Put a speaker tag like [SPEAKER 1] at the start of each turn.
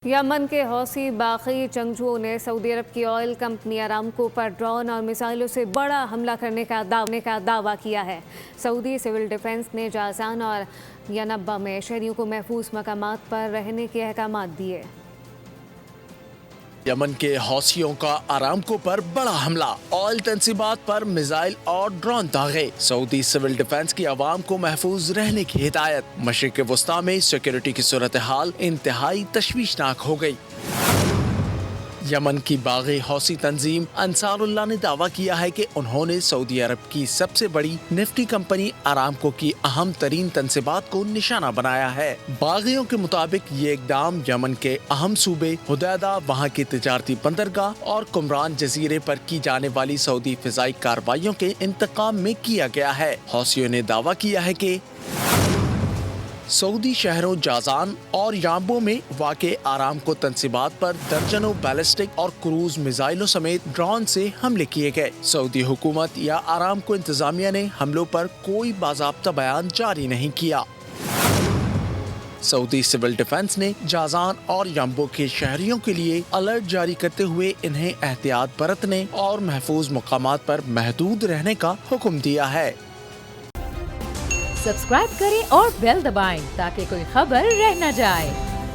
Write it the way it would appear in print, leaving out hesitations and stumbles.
[SPEAKER 1] Yemen के हौसी बागी जंगजुओं ने सऊदी अरब की ऑयल कंपनी अरामको पर ड्रोन और मिसाइलों से बड़ा हमला करने का दावा किया है। सऊदी सिविल डिफेंस ने जाज़ान और यनब्बा में शहरियों को महफूज मकामात पर रहने के अहकाम दिए।
[SPEAKER 2] यमन के हौसियों का अरामको पर बड़ा हमला, ऑयल तंसीबात पर मिसाइल और ड्रोन दागे। सऊदी सिविल डिफेंस की आवाम को महफूज रहने की हिदायत। मशरिक वस्ता में सिक्योरिटी की सूरत हाल इंतहाई तशवीशनाक हो गई। यमन की बागी हौसी तंजीम अंसारुल्लाह ने दावा किया है कि उन्होंने सऊदी अरब की सबसे बड़ी निफ्टी कंपनी अरामको की अहम तरीन तंसीबात को निशाना बनाया है। बागियों के मुताबिक ये इकदाम यमन के अहम सूबे हुदैदा, वहाँ की तिजारती बंदरगाह और कुमरान जजीरे पर की जाने वाली सऊदी फिजाई कार्रवाइयों के इंतकाम में किया गया है। हौसियों ने दावा किया है कि सऊदी शहरों जाज़ान और याम्बो में वाक़े आरामको तंसीबात पर दर्जनों बैलिस्टिक और क्रूज मिसाइलों समेत ड्रोन से हमले किए गए। सऊदी हुकूमत या आरामको इंतजामिया ने हमलों पर कोई बाज़ाब्ता बयान जारी नहीं किया। सऊदी सिविल डिफेंस ने जाज़ान और याम्बो के शहरियों के लिए अलर्ट जारी करते हुए इन्हें एहतियात बरतने और महफूज मकामात पर महदूद रहने का हुक्म दिया है।
[SPEAKER 3] सब्सक्राइब करें और बेल दबाएं ताकि कोई खबर रह न जाए।